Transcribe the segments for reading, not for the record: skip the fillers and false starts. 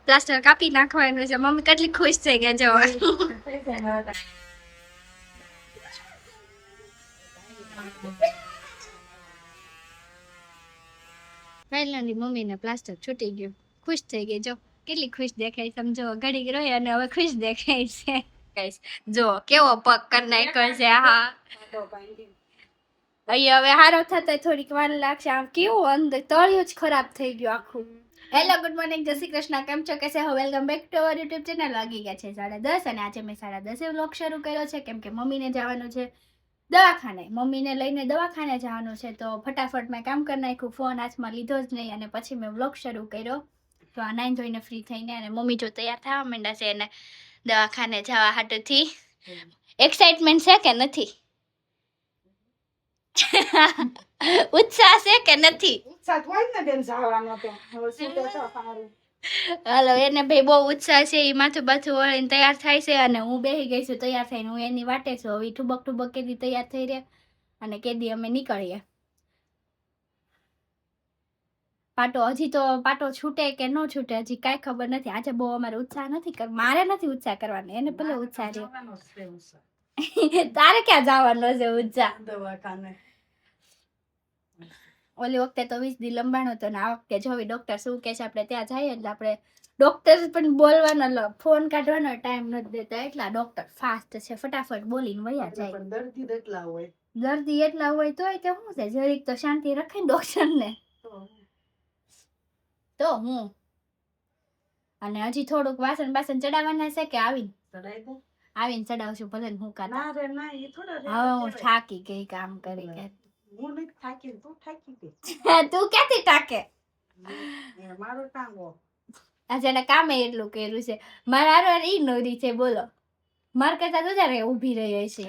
Plaster કાપી નાખવાનું છે. મમ્મી કેટલી ખુશ થઈ ગયા જો. ફાઇનલી મમ્મીને પ્લાસ્ટર છૂટી ગયું, ખુશ થઈ ગઈ જો. કેટલી ખુશ દેખાય સમજો. ઘડી રહી અને હવે ખુશ દેખાય છે. જો કેવો પગ કરી નાખ્યો છે. હા અહીંયા હવે હારો થતા થોડીક વાર લાગશે. આમ કેવું અંદર તળિયું જ ખરાબ થઈ ગયું આખું. હેલો ગુડ મોર્નિંગ, જય શ્રી કૃષ્ણ. કેમ છો, કેસે હો? Welcome back to our YouTube channel. વાગી ગયા છે 10:30 અને આજે મેં 10:30 વ્લોગ શરૂ કર્યો છે કેમ કે મમ્મીને જવાનું છે દવાખાને. મમ્મીને લઈને દવાખાને જવાનું છે તો ફટાફટ મેં કામ કરી નાખ્યું. ફોન હાથમાં લીધો જ નહીં અને પછી મેં વ્લોગ શરૂ કર્યો. તો આ નાઈને ધોઈને ફ્રી થઈને અને મમ્મી જો તૈયાર થવા માંડ્યા છે અને દવાખાને જવા હાટુથી. એક્સાઇટમેન્ટ છે કે નથી? ઉત્સાહ છે કે નથી? હાલો, એને ભાઈ બહુ ઉત્સાહ છે. એ માથું બાથું વળીને તૈયાર થાય છે અને હું બેસી ગઈ છું તૈયાર થઈને. હું એની વાટે છું. હવે ઠુબક ઠુબક કેદી તૈયાર થઈ રહે અને કેદી અમે નીકળીએ. પાટો હજી તો પાટો છૂટે કે ન છૂટે હજી કાંઈ ખબર નથી. આજે બહુ અમારે ઉત્સાહ નથી મારે નથી ઉત્સાહ કરવાનો, એને ભલે ઉત્સાહ છે. તારે ક્યાં જવાનો છે ઉત્સાહ? ઓલી વખતે તો 20 દી લંબાણો હતો ને આ વખતે જોવી ડોક્ટર શું કહે છે. આપણે ત્યાં જઈએ એટલે આપણે ડોક્ટર પણ બોલવાનો ફોન કાઢવાનો ટાઈમ નથી દેતા. એટલા ડોક્ટર ફાસ્ટ છે, ફટાફટ બોલીને વયા જાય. દર્દી એટલા હોય તોય તો શું છે, જરીક તો શાંતિ રાખે ને ડોક્ટર ને. તો હું અને હજી થોડુંક વાસણ બાસણ ચડાવવાના છે કે આવીને ચડાવશું ભલે હું કાતા. હા હું થાકી ગઈ કામ કરી કે. તું ક્યાંથી ટાકે? આજે કામે એટલું કર્યું છે. મારા હારવાર ઈ નોરી છે બોલો. માર કરતા તો જયારે ઊભી રહી છે.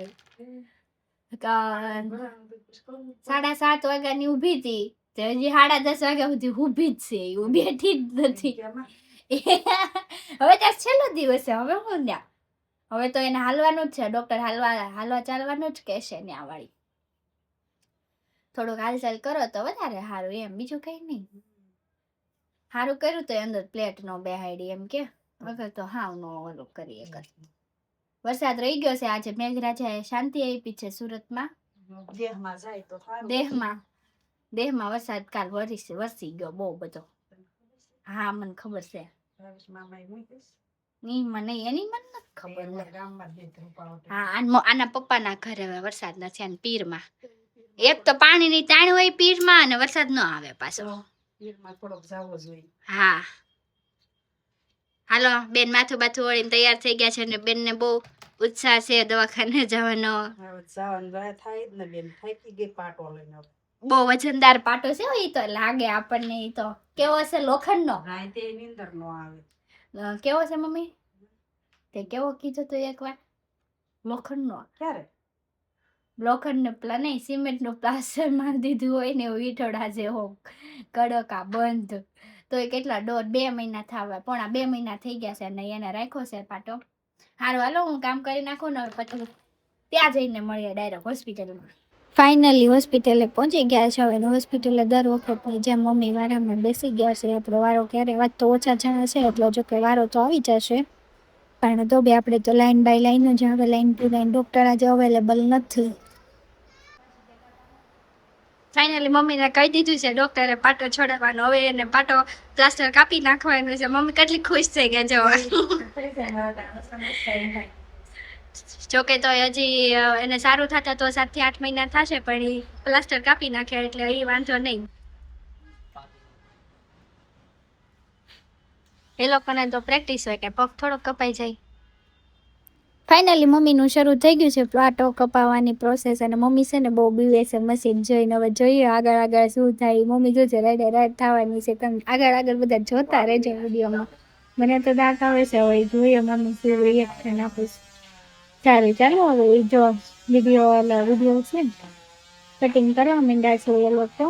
7:30 વાગ્યાની ઊભી હતી હજી 10:30 વાગ્યા સુધી ઊભી જ છે. હું બેઠી જ નથી. હવે ત્યાં છેલ્લો દિવસ છે. હવે હું ત્યાં હવે તો એને હાલવાનું જ છે. ડોક્ટર હાલવા ચાલવાનું જ કહેશે ત્યાં વાળી. થોડુંક હાલચાલ કરો તો વધારે સારું એમ, બીજું કઈ નહીં. સારું કર્યું તો અંદર પ્લેટ નો બેહાડી એમ કે વગર તો હાવ નો ઓલું કરીએ. વરસાદ રહી ગયો છે આજે. મેઘરાજાએ શાંતિ આપી છે સુરતમાં. દેહમાં વરસાદ કાલ વરસી ગયો બહુ બધો. હા મને ખબર છે. એની મને નથી ખબર. હા આના પપ્પાના ઘરે વરસાદ નથી અને પીરમાં એક તો પાણીની તાણ હોય પીરમાં અને વરસાદ ન આવે પાછો. હા હાલો બેન માથું બાથું વળીને તૈયાર થઈ ગયા છે ને બેન ને બહુ ઉત્સાહ છે દવાખાને જવાનો. બહુ વજનદાર પાટો છે. ઈ તો લાગે આપણને. ઈ તો કેવો છે? લોખંડનો. કેવો છે મમ્મી? તે કેવો કીધો તો એકવાર? લોખંડનો. ક્યારે? લોખંડ ને પેલા નહીં સિમેન્ટ નું પ્લાસ્ટર મારી દીધું હોય ને વીઠોડા જેવો કડક આ બંધ. તો એ કેટલા 2 મહિના થવા પોણા 2 મહિના થઈ ગયા છે અને એને રાખ્યો છે પાટો. હારું હાલો હું કામ કરી નાખું ને પછી ત્યાં જઈને મળીએ ડાયરેક્ટ હોસ્પિટલમાં. ફાઇનલી હોસ્પિટલે પહોંચી ગયા છે. હવે હોસ્પિટલે દર વખતની જેમ મમ્મી વારામાં બેસી ગયા છે. આપણો વારો ક્યારે વાત તો ઓછા જણા છે એટલે જો કે વારો તો આવી જશે પણ તો બી આપણે તો લાઈન બાય લાઈન જ આવે. લાઈન ટુ લાઈન ડોક્ટર આજે અવેલેબલ નથી. ફાઇનલી મમ્મીને કહી દીધું છે ડોક્ટરે પાટો છોડાવવાનો. હવે એને પાટો પ્લાસ્ટર કાપી નાખવાનું છે. મમ્મી કેટલી ખુશ થઈ ગયા જો. જોકે તો હજી એને સારું થતા તો 7 થી 8 મહિના થશે પણ એ પ્લાસ્ટર કાપી નાખ્યા એટલે એ વાંધો નહીં. એ લોકોને તો પ્રેક્ટિસ હોય કે પગ થોડો કપાઈ જાય. ફાઇનલી મમ્મીનું શરૂ થઈ ગયું છે પાટો કપાવવાની પ્રોસેસ અને મમ્મી છે ને બહુ બીવે છે મશીન જોઈને. હવે જોઈએ આગળ શું થાય. મમ્મી જોજે રાઈડ થવાની છે. તમે આગળ બધા જોતા રહેજો વિડીયોમાં. મને તો દાંત આવે છે. હવે જોઈએ મમ્મી શું રિએક્શન આપીશ. સારું ચાલો હવે જો વિડીયો છે કટિંગ કરવા માંડ્યા છે એ લોકો.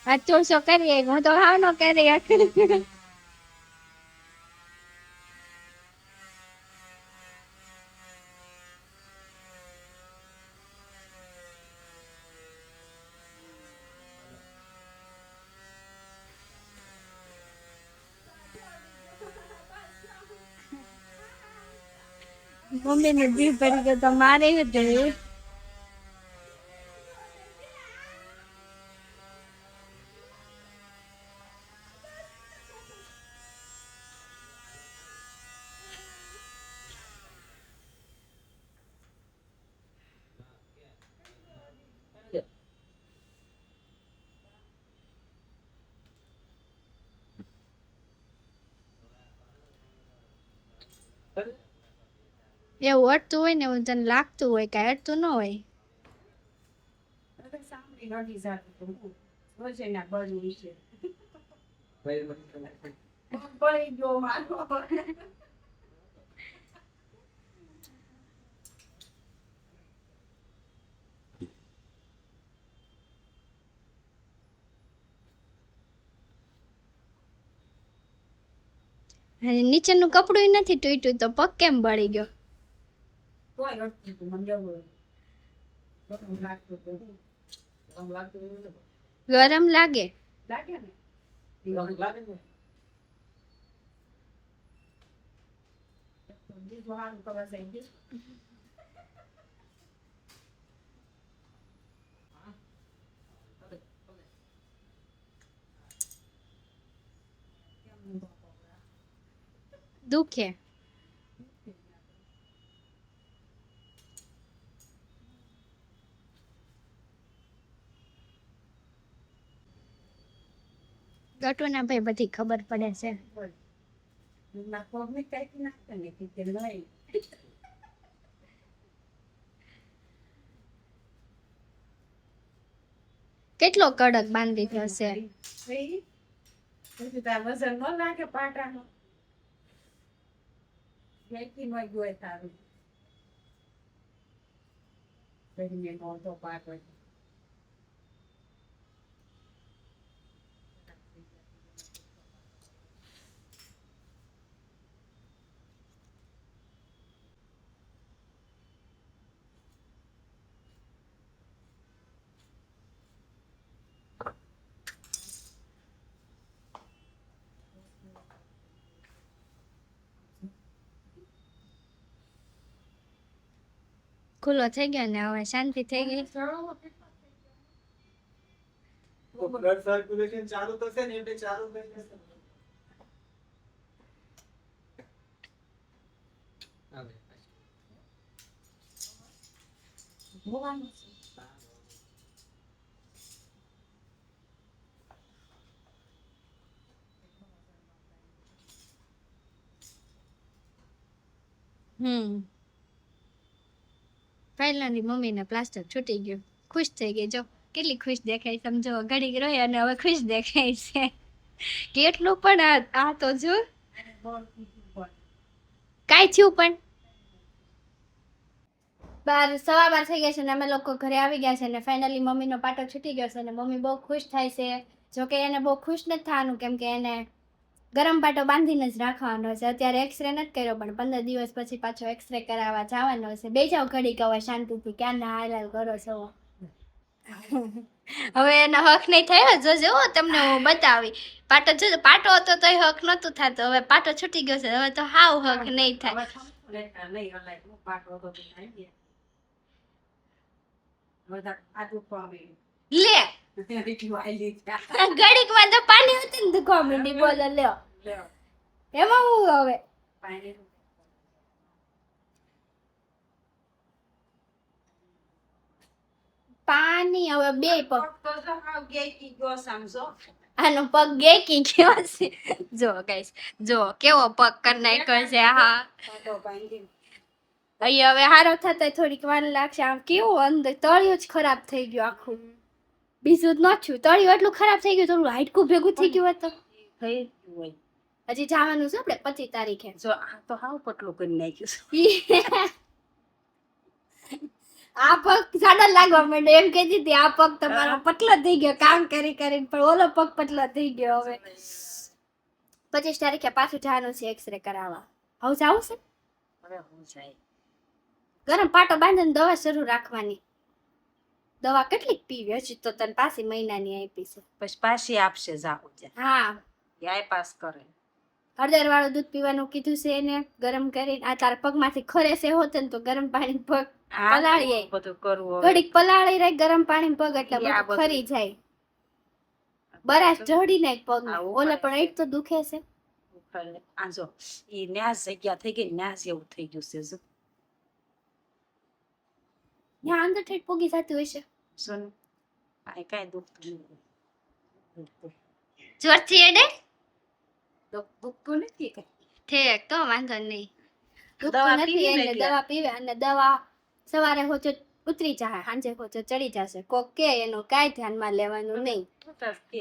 આ ચોસો કરીએ હું તો હાવ નો કરી મમ્મી ને જીવ પડી ગયો તો મારે હતું એવું અટતું હોય ને એવું તને લાગતું હોય કઈ અટતું ન હોય નીચેનું કપડું નથી તૂટ્યું તો પગ કેમ બળી ગયો ગરમ લાગે દુખે ગટુના ભાઈ બધી ખબર પડે છે કેટલો કડક બાંધી હશે વજન ન લાગે પાટાનો જયથી નો ગયો તારું કરીને નહોતો પાટો ખુલ્લો થઈ ગયો ને હવે શાંતિ થઈ ગઈ બ્લડ સર્ક્યુલેશન ચાલુ થશે ને એટલે ચાલુ થઈ જશે પહેલાની મમ્મીને પ્લાસ્ટર છૂટી ગયું ખુશ થઈ ગઈ જો કેટલી ખુશ દેખાય સમજો ઘડીક રોય અને હવે ખુશ દેખાય છે કેટલું પણ આ તો જો કાંઈ થયું પણ 12:15 થઈ ગયા છે ને અમે લોકો ઘરે આવી ગયા છે ને ફાઇનલી મમ્મીનો પાટો છૂટી ગયો છે અને મમ્મી બહુ ખુશ થાય છે જોકે એને બહુ ખુશ નથી થવાનું કેમ કે એને ગરમ પાટો બાંધીને જ રાખવાનો છે અત્યારે એક્સરે નથી કર્યો પણ 15 દિવસ પછી પાછો એક્સરે કરાવવા જવાનો છે બે જાવ ઘડીક હવે શાંતિથી ક્યાં ના હાલ કરો છો હવે એનો હક નહીં થયો જોજો તમને હું બતાવી પાટો જો પાટો હતો તો હક નહોતું થતું હવે પાટો છૂટી ગયો છે હવે તો હાવ હક નહીં થાય નહીં હલાય પાટો તો થઈ ગયા બધા આટલું પામી લે ઘડીકમાં તો પાણી હતું ને કોમેડી બોલો લ્યો એમાં હું હવે પાણી હવે બે પગ આનો પગ ગેકી ગયો છે જો ગાઈસ જો કેવો પગ કરી નાખ્યો છે હા અહીં હવે હારો થતા થોડીક વાર લાગશે આમ કેવું અંદર તળિયું જ ખરાબ થઈ ગયું આખું બીજું જ ન થયું તળિયું એટલું ખરાબ થઈ ગયું થોડું હાડકું ભેગું થઈ ગયું હતું હજી જવાનું છે આપણે 25 તારીખે જો આ તો હાવ પટલું કરી નાખ્યું આ પગ સાડા લાગવા માંડ્યો એમ કહેતી હતી આ પગ તમારો પતલો થઈ ગયો કામ કરી કરીને પણ ઓલો પગ પતલો થઈ ગયો હવે 25 તારીખે પાછું જવાનું છે એક્સરે કરાવવા હવે જાવું છે હવે હું જાય ગરમ પાટો બાંધીને દવા શરૂ રાખવાની દવા કેટલીક પીવી હજી તો તને પાછી મહિનાની આપી છે પછી પાછી આપશે જાવું છે હા યાય પાસ કરે હળદર વાળું દૂધ પીવાનું કીધું છે એને ગરમ કરીને આ તારા પગમાંથી ખરે છે હોત ને તો ગરમ પાણી પગ પલાળી બધું કરવું ઘડીક પલાળી રહી ગરમ પાણી પગ એટલે બધું ખરી જાય બરાશ ઢળી નાખ પગમાં ઓલે પણ એક તો દુખે છે આ જો ઈ ન્યાસ જગ્યા થઈ ગઈ ન્યાસ એવું થઈ ગયું છે જો ત્યાં અંદર ઠેઠ પોગી જતી હોય છે સુન આ કાંઈ દુખતું જોરથી એડે દુખતું નથી કઈ ઠેક તો વાંધો નહીં દવા દુખતું નથી પીવી ને એટલે એટલે. દવા પીવે અને દવા સવારે હોચો ઉતરી જાય સાંજે હોચો ચડી જશે કોક કે એનું કાંઈ ધ્યાનમાં લેવાનું નહીં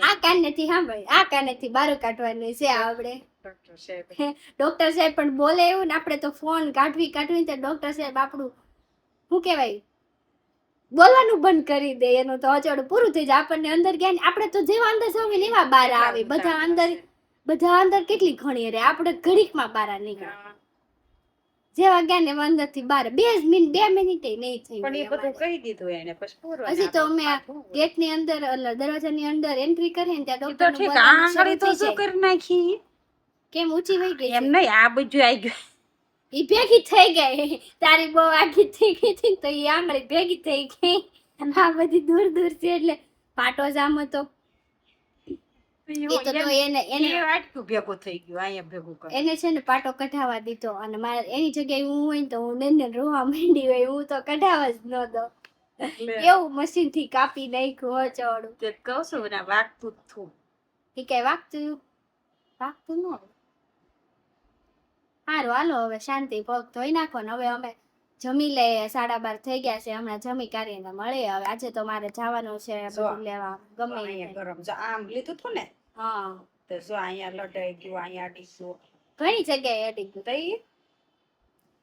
આ કાનેથી સાંભળ આ કાનેથી બારું કાઢવાનું છે આપણે ડોક્ટર સાહેબ પણ બોલે એવું ને આપણે તો ફોન કાઢવી તો ડોક્ટર સાહેબ આપણું શું કહેવાય બોલવાનું બંધ કરી દે એનું તો અચોડું પૂરું થઈ જાય આપણને અંદર ગયા ને આપણે તો જેવા અંદર જવું ને એવા બહાર આવે બધા અંદર કેટલી ઘણી રે આપણે ઘડીકમાં બહાર નીકળે જેવા ગયા ને એવા અંદર થી બહાર 2 મિનિટ નહીં થઈ પણ એ બધું કહી દીધું એને પછી પૂરું હજી તો અમે ગેટ ની અંદર દરવાજાની અંદર એન્ટ્રી કરી ને ત્યાં ઈ તો ઠીક આંગળી તો શું ડોક્ટર કરી નાખી કેમ ઊંચી વહી ગઈ એમ નહીં આ બધું આવી ગયું ઈ ભેગી થઈ ગઈ તારી બહુ આખી થઈ ગઈ હતી તો ઈ આંગળી ભેગી થઈ ગઈ આ બધી દૂર છે એટલે પાટો જામ હતો એ તો એને વાટકું ભેગું થઈ ગયું અહીંયા ભેગું કર એને છે ને પાટો કઢાવવા દીધો અને મારે એની જગ્યાએ હું હોય ને તો હું ને રોવા માંડી હોય હું તો કઢાવવા જ ન દો એવું મશીન થી કાપી નાખ્યું ચોડું તે કહું છું ને વાગતું જ થું એ કઈ વાગતું ન હોય સારું હાલો હવે શાંતિ પગ ધોઈ નાખો ને હવે અમે જમી લઈએ 12:30 થઈ ગયા છે હમણાં જમી કરીને મળીએ હવે આજે તો મારે જવાનું છે બધું લેવા ગમે અહીંયા ગરમ જો આમ લીધું હતું ને હા તો જો અહીંયા લડાઈ ગયું અહીંયા અડી ગયું ઘણી જગ્યાએ અડી ગયું તઈ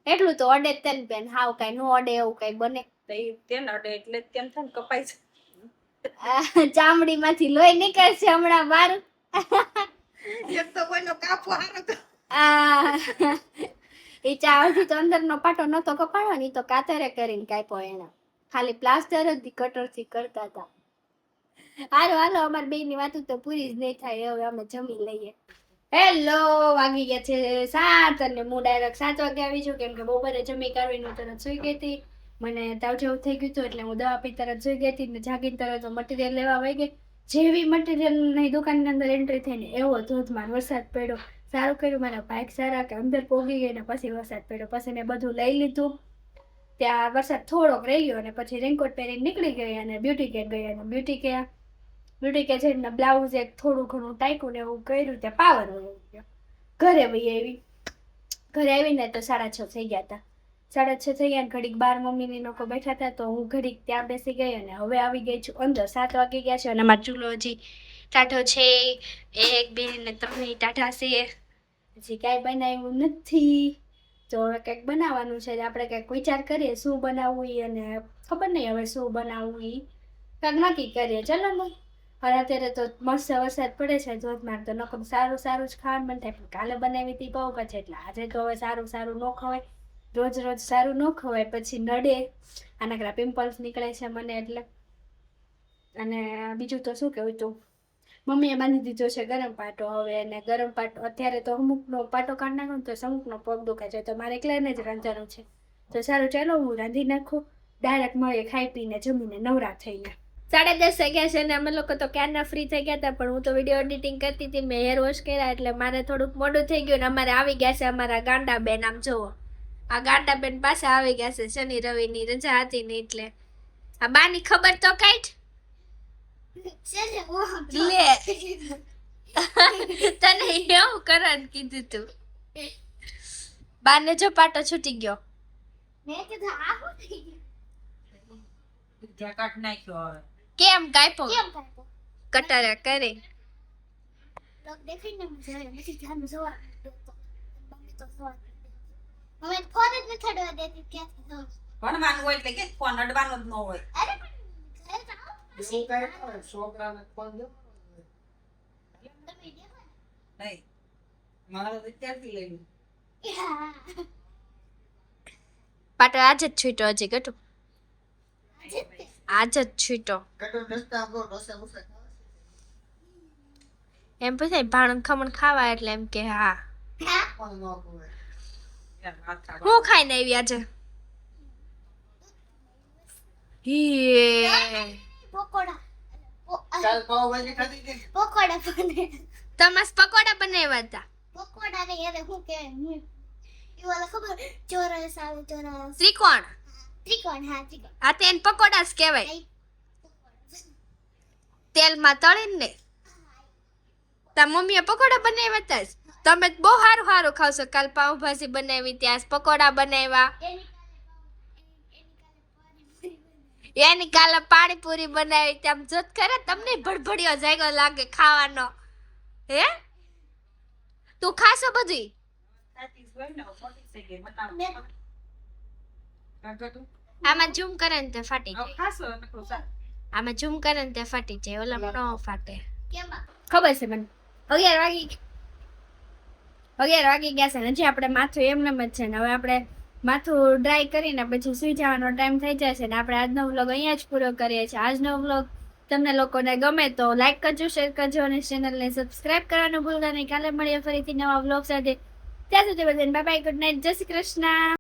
એટલું તો અડે જ તેને બેન હાવ કઈ નો અડે એવું કઈ બને તો એ તેને અડે એટલે તેમ થાય ને કપાય છે ચામડી માંથી લોહી નીકળશે હમણાં મારું એક તો કોઈનો કાપો હારો એ ચાવથી તો અંદરનો પાટો નતો કપાડો ને તો કાતરે કરીને કાપ્યો એના ખાલી પ્લાસ્ટર જ કટરથી કરતા હતા હાલો અમાર બેની વાતો તો પૂરી જ નહીં થાય હવે અમે જમી લઈએ હેલો વાગી ગયા છે 7 અને હું ડાયરેક્ટ 7 વાગે આવી છું કેમ કે બપોરે જમી કાઢીને તરત સુઈ ગઈ હતી મને તાવ જેવું થઈ ગયું હતું એટલે હું દવા પી તરત સુઈ ગઈ હતી ને જાગીને તરત મટીરિયલ લેવા વહી ગઈ જેવી મટીરિયલની દુકાનની અંદર એન્ટ્રી થઈને એવો ધોધમાર વરસાદ પડ્યો સારું કર્યું મારા બાઇક સારા કે અંદર પોગી ગઈ ને પછી વરસાદ પડ્યો પછી મેં બધું લઈ લીધું ત્યાં વરસાદ થોડોક રહી ગયો અને પછી રેનકોટ પહેરીને નીકળી ગઈ અને બ્યુટી કેર ગઈ અને બ્યુટી કે જઈને બ્લાઉઝ એક થોડું ઘણું ટાંક્યું ને એવું કર્યું ત્યાં પાવર વહી ગયો ઘરે આવીને તો 6:30 થઈ ગયા હતા 6:30 થઈ ગયા. ઘડીક બાર મમ્મીને લોકો બેઠા હતા તો હું ઘડીક ત્યાં બેસી ગઈ અને હવે આવી ગઈ છું અંદર. 7 વાગી ગયા છે અને અમારો ચૂલો હજી ટાઢો છે. 1 2 ને 3 ટાઢા છે. હજી કાંઈ બનાવ્યું નથી. તો હવે કંઈક બનાવવાનું છે. આપણે કંઈક વિચાર કરીએ શું બનાવવું ઈ, અને ખબર નહીં હવે શું બનાવવું ઈ કંઈક નક્કી કરીએ. ચલો ને. અને અત્યારે તો મસ્ત વરસાદ પડે છે ધોધમાર, તો નકર સારું સારું જ ખાવાનું મન થાય. પણ કાલે બનાવી હતી પાઉંભાજી, એટલે આજે તો હવે સારું સારું ન ખવાય. રોજ રોજ સારું ન ખવાય, પછી નડે. આનાકરા પિમ્પલ્સ નીકળે છે મને એટલે. અને બીજું તો શું કહેવું તું, મમ્મીએ બાંધી દીધો છે ગરમ પાટો હવે. અને ગરમ પાટો અત્યારે તો અમુકનો પાટો કાઢી નાખું તો અમુકનો પગ દુખાય છે, તો મારે એકલાને જ રાંધવાનું છે. તો સારું ચાલો હું રાંધી નાખું. ડાયરેક્ટ મળીએ ખાઈ પીને જમીને નવરા થઈને. 10:30 વાગ્યા છે અને અમે લોકો તો ક્યારના ફ્રી થઈ ગયા હતા, પણ હું તો વિડીયો એડિટિંગ કરતી હતી. મેં હેર વોશ કર્યા એટલે મારે થોડુંક મોડું થઈ ગયું. ને અમારે આવી ગયા છે અમારા ગાંડા બેન. આમ જુઓ, આ ગાંડા બેન પાછા આવી ગયા છે. શનિ રવિની રજા હતી ને એટલે. આ બાની ખબર તો કાઢ લે. તને એવું કરવાનું કીધું તું. બાને જો પાટો છૂટી ગયો. કાઢ નાખ્યો હવે. કેમ કાપ્યો? કટારા કરે. ભણવાનું હોય એટલે કે ફોન અડવાનો જ ન હોય. એવું કાંઈ ન હોય. છોકરાને ફોન દો. નહીં. મારે તો ક્યાંથી લઈને? પાટો આજ જ છૂટ્યો હજી ગટુ. આજ જ છૂટ્યો. કટો રસ્તા બહુ ઢોસા મુસા ખાવા એમ પૂછાય ભાણું ખમણ ખાવા એટલે એમ કે હા. પણ ન ખવાય. યાર, માથા હું ખાઈને આવી આજે. કાલ પાવભાજી ખાધી હતી ને? તમાસ પકોડા બનાવ્યા હતા. ત્રિકોણ. આ તેન પકોડા જ કહેવાય. તેલમાં તળીને ને. તા મમ્મીએ પકોડા બનાવ્યા હતા. તમે બહુ સારું સારું ખાવશો. કાલ પાવભાજી બનાવી, ત્યાં પકોડા બનાવ્યા. એની કાલે પાણીપુરી બનાવી. ત્યાં જોત કરે તમને ભડભડિયો જાગ્યો લાગે ખાવાનો. હે તું ખાશો બધી? સાચી જ હોય ને, ખોટી છે કે બનાવો. કાઢો. આમાં ઝૂમ કરે ને તે ફાટી હવે જાય. ખાશો નકરું સારું. આમાં ઝૂમ કરે ને તે ફાટી જાય. ઓલામાં ન ફાટે. ખબર છે મને. 11 વાગી ગયા છે ને હજી આપણે માથું એમને જ છે ને. હવે આપણે માથું ડ્રાય કરીને પછી સુઈ જવાનો ટાઈમ થઈ જાય છે ને. આપણે આજનો વ્લોગ અહીંયા જ પૂરો કરીએ છીએ. આજનો વ્લોગ તમને લોકોને ગમે તો લાઈક કરજો, શેર કરજો અને ચેનલને સબસ્ક્રાઇબ કરવાનું ભૂલતા નહીં. કાલે મળીએ ફરીથી નવા વ્લોગ સાથે. ત્યાં સુધી બધાને બાય બાય, ગુડ નાઇટ, જય શ્રી કૃષ્ણ.